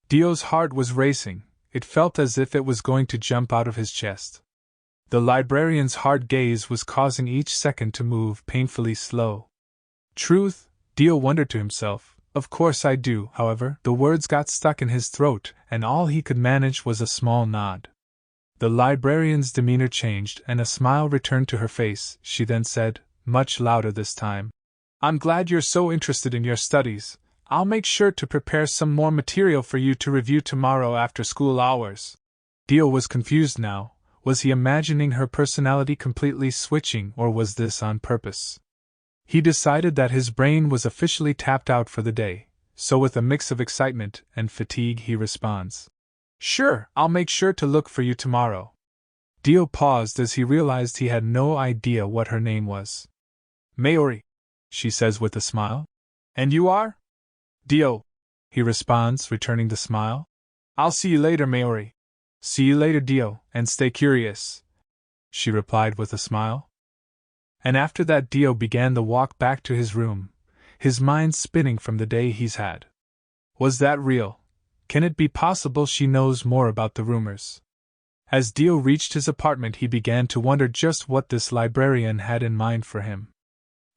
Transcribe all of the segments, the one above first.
Dio's heart was racing, it felt as if it was going to jump out of his chest. The librarian's hard gaze was causing each second to move painfully slow. Truth, Dio wondered to himself, of course I do. However, the words got stuck in his throat, and all he could manage was a small nod. The librarian's demeanor changed and a smile returned to her face. She then said, much louder this time, I'm glad you're so interested in your studies. I'll make sure to prepare some more material for you to review tomorrow after school hours. Dio was confused now. Was he imagining her personality completely switching, or was this on purpose? He decided that his brain was officially tapped out for the day, so with a mix of excitement and fatigue he responds, Sure, I'll make sure to look for you tomorrow. Dio paused as he realized he had no idea what her name was. Mayuri, she says with a smile. And you are? Dio, he responds, returning the smile. I'll see you later, Mayuri. See you later, Dio, and stay curious, she replied with a smile. And after that Dio began the walk back to his room, his mind spinning from the day he's had. Was that real? Can it be possible she knows more about the rumors? As Dio reached his apartment he began to wonder just what this librarian had in mind for him.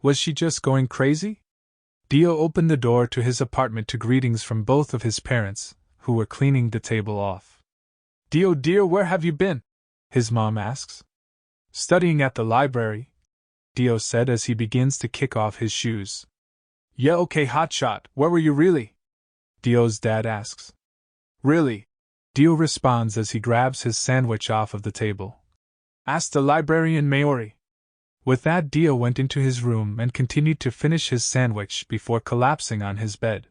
Was she just going crazy? Dio opened the door to his apartment to greetings from both of his parents, who were cleaning the table off. Dio dear, where have you been? His mom asks. Studying at the library, Dio said as he begins to kick off his shoes. Yeah, okay, hotshot, where were you really? Dio's dad asks. Really? Dio responds as he grabs his sandwich off of the table. Ask the librarian Mayuri. With that Dio went into his room and continued to finish his sandwich before collapsing on his bed.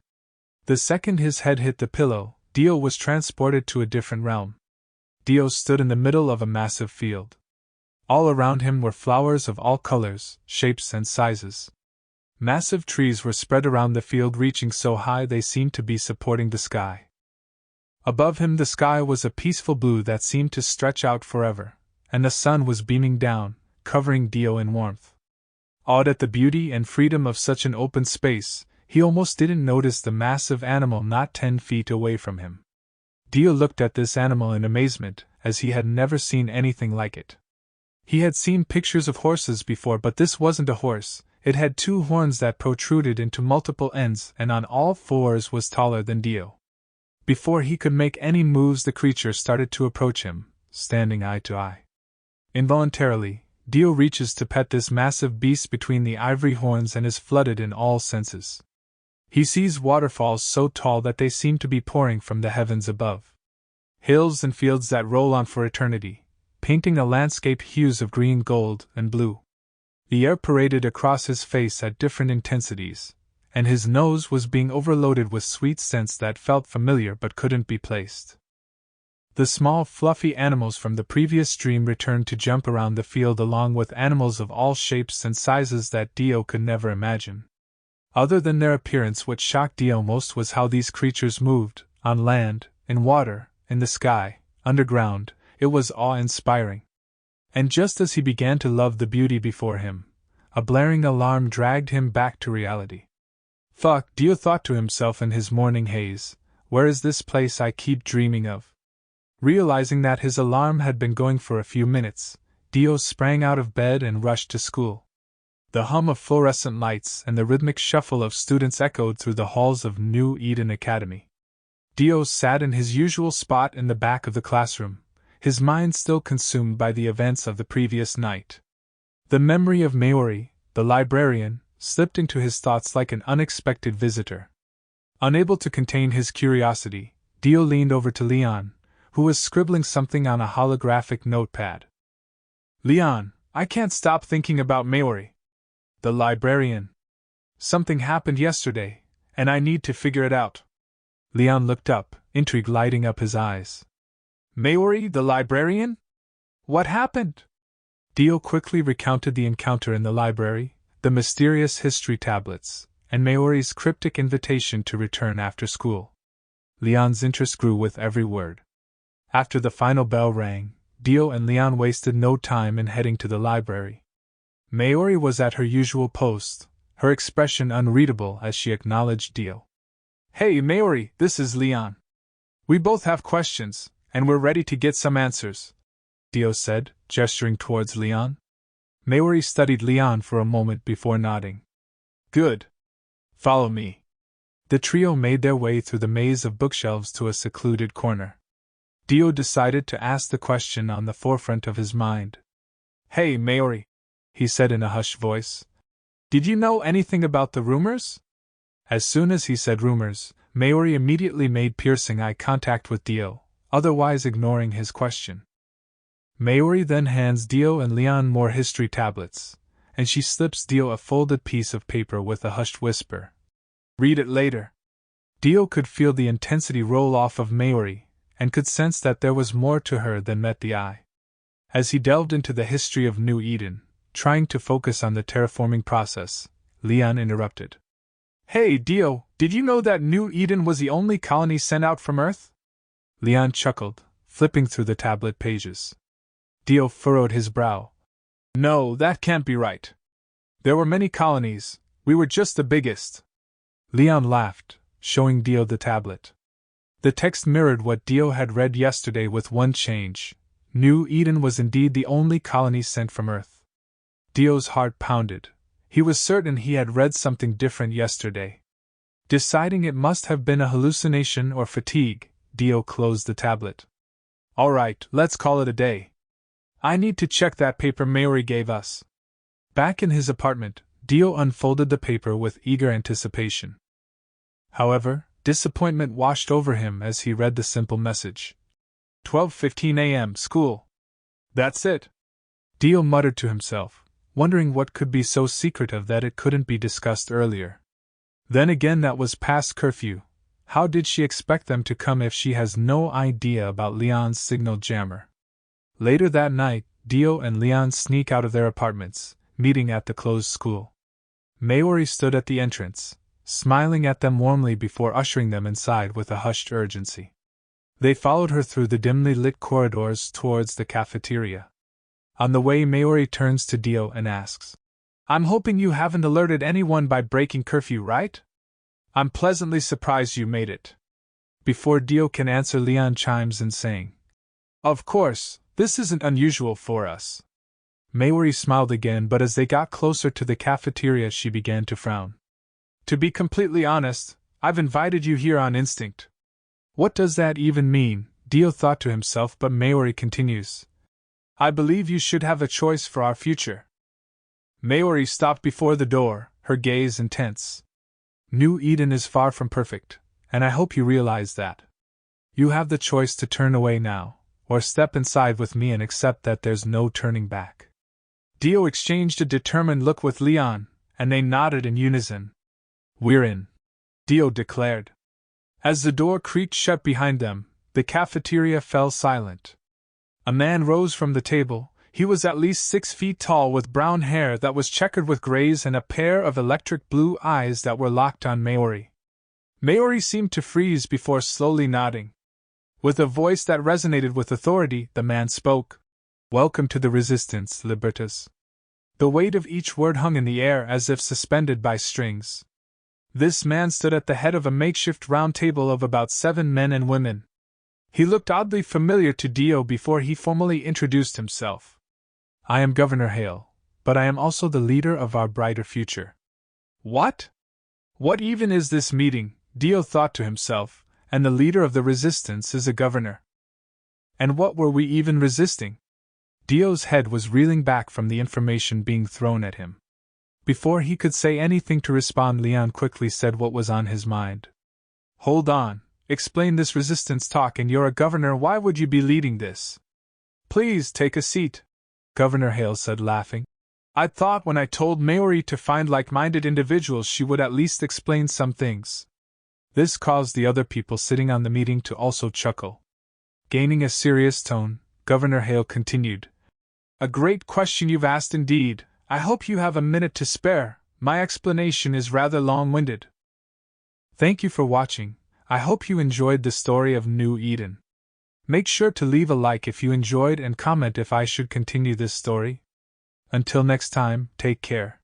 The second his head hit the pillow, Dio was transported to a different realm. Dio stood in the middle of a massive field. All around him were flowers of all colors, shapes, and sizes. Massive trees were spread around the field, reaching so high they seemed to be supporting the sky. Above him the sky was a peaceful blue that seemed to stretch out forever, and the sun was beaming down, covering Dio in warmth. Awed at the beauty and freedom of such an open space, he almost didn't notice the massive animal not 10 feet away from him. Dio looked at this animal in amazement, as he had never seen anything like it. He had seen pictures of horses before, but this wasn't a horse. It had 2 horns that protruded into multiple ends and on all fours was taller than Dio. Before he could make any moves the creature started to approach him, standing eye to eye. Involuntarily, Dio reaches to pet this massive beast between the ivory horns and is flooded in all senses. He sees waterfalls so tall that they seem to be pouring from the heavens above. Hills and fields that roll on for eternity, painting the landscape hues of green, gold, and blue. The air paraded across his face at different intensities, and his nose was being overloaded with sweet scents that felt familiar but couldn't be placed. The small, fluffy animals from the previous dream returned to jump around the field along with animals of all shapes and sizes that Dio could never imagine. Other than their appearance, what shocked Dio most was how these creatures moved, on land, in water, in the sky, underground. It was awe-inspiring. And just as he began to love the beauty before him, a blaring alarm dragged him back to reality. Fuck, Dio thought to himself in his morning haze, where is this place I keep dreaming of? Realizing that his alarm had been going for a few minutes, Dio sprang out of bed and rushed to school. The hum of fluorescent lights and the rhythmic shuffle of students echoed through the halls of New Eden Academy. Dio sat in his usual spot in the back of the classroom, his mind still consumed by the events of the previous night. The memory of Mayuri, the librarian, slipped into his thoughts like an unexpected visitor. Unable to contain his curiosity, Dio leaned over to Leon, who was scribbling something on a holographic notepad. Leon, I can't stop thinking about Mayuri, the librarian. Something happened yesterday, and I need to figure it out. Leon looked up, intrigue lighting up his eyes. Mayuri, the librarian? What happened? Dio quickly recounted the encounter in the library, the mysterious history tablets, and Mayuri's cryptic invitation to return after school. Leon's interest grew with every word. After the final bell rang, Dio and Leon wasted no time in heading to the library. Mayuri was at her usual post, her expression unreadable as she acknowledged Dio. Hey Mayuri, this is Leon. We both have questions, and we're ready to get some answers, Dio said, gesturing towards Leon. Maori studied Leon for a moment before nodding. Good. Follow me. The trio made their way through the maze of bookshelves to a secluded corner. Dio decided to ask the question on the forefront of his mind. Hey, Maori, he said in a hushed voice. Did you know anything about the rumors? As soon as he said rumors, Maori immediately made piercing eye contact with Dio, otherwise ignoring his question. Maori then hands Dio and Leon more history tablets, and she slips Dio a folded piece of paper with a hushed whisper. Read it later. Dio could feel the intensity roll off of Maori, and could sense that there was more to her than met the eye. As he delved into the history of New Eden, trying to focus on the terraforming process, Leon interrupted. Hey, Dio, did you know that New Eden was the only colony sent out from Earth? Leon chuckled, flipping through the tablet pages. Dio furrowed his brow. No, that can't be right. There were many colonies, we were just the biggest. Leon laughed, showing Dio the tablet. The text mirrored what Dio had read yesterday with one change. New Eden was indeed the only colony sent from Earth. Dio's heart pounded. He was certain he had read something different yesterday. Deciding it must have been a hallucination or fatigue, Dio closed the tablet. All right, let's call it a day. I need to check that paper Maori gave us. Back in his apartment, Dio unfolded the paper with eager anticipation. However, disappointment washed over him as he read the simple message. 12:15 a.m. School. That's it. Dio muttered to himself, wondering what could be so secretive that it couldn't be discussed earlier. Then again, that was past curfew. How did she expect them to come if she has no idea about Leon's signal jammer? Later that night, Dio and Leon sneak out of their apartments, meeting at the closed school. Maori stood at the entrance, smiling at them warmly before ushering them inside with a hushed urgency. They followed her through the dimly lit corridors towards the cafeteria. On the way, Maori turns to Dio and asks, I'm hoping you haven't alerted anyone by breaking curfew, right? I'm pleasantly surprised you made it. Before Dio can answer, Leon chimes in saying, Of course, this isn't unusual for us. Maori smiled again, but as they got closer to the cafeteria she began to frown. To be completely honest, I've invited you here on instinct. What does that even mean? Dio thought to himself, but Maori continues. I believe you should have a choice for our future. Maori stopped before the door, her gaze intense. New Eden is far from perfect, and I hope you realize that. You have the choice to turn away now, or step inside with me and accept that there's no turning back. Dio exchanged a determined look with Leon, and they nodded in unison. We're in, Dio declared. As the door creaked shut behind them, the cafeteria fell silent. A man rose from the table. He was at least 6 feet tall, with brown hair that was checkered with grays and a pair of electric blue eyes that were locked on Maori. Maori seemed to freeze before slowly nodding. With a voice that resonated with authority, the man spoke. Welcome to the Resistance, Libertas. The weight of each word hung in the air as if suspended by strings. This man stood at the head of a makeshift round table of about 7 men and women. He looked oddly familiar to Dio before he formally introduced himself. I am Governor Hale, but I am also the leader of our brighter future. What? What even is this meeting? Dio thought to himself, and the leader of the resistance is a governor. And what were we even resisting? Dio's head was reeling back from the information being thrown at him. Before he could say anything to respond, Leon quickly said what was on his mind. Hold on, explain this resistance talk, and you're a governor, why would you be leading this? Please take a seat, Governor Hale said, laughing. I thought when I told Maori to find like-minded individuals she would at least explain some things. This caused the other people sitting on the meeting to also chuckle. Gaining a serious tone, Governor Hale continued. A great question you've asked indeed. I hope you have a minute to spare. My explanation is rather long-winded. Thank you for watching. I hope you enjoyed the story of New Eden. Make sure to leave a like if you enjoyed and comment if I should continue this story. Until next time, take care.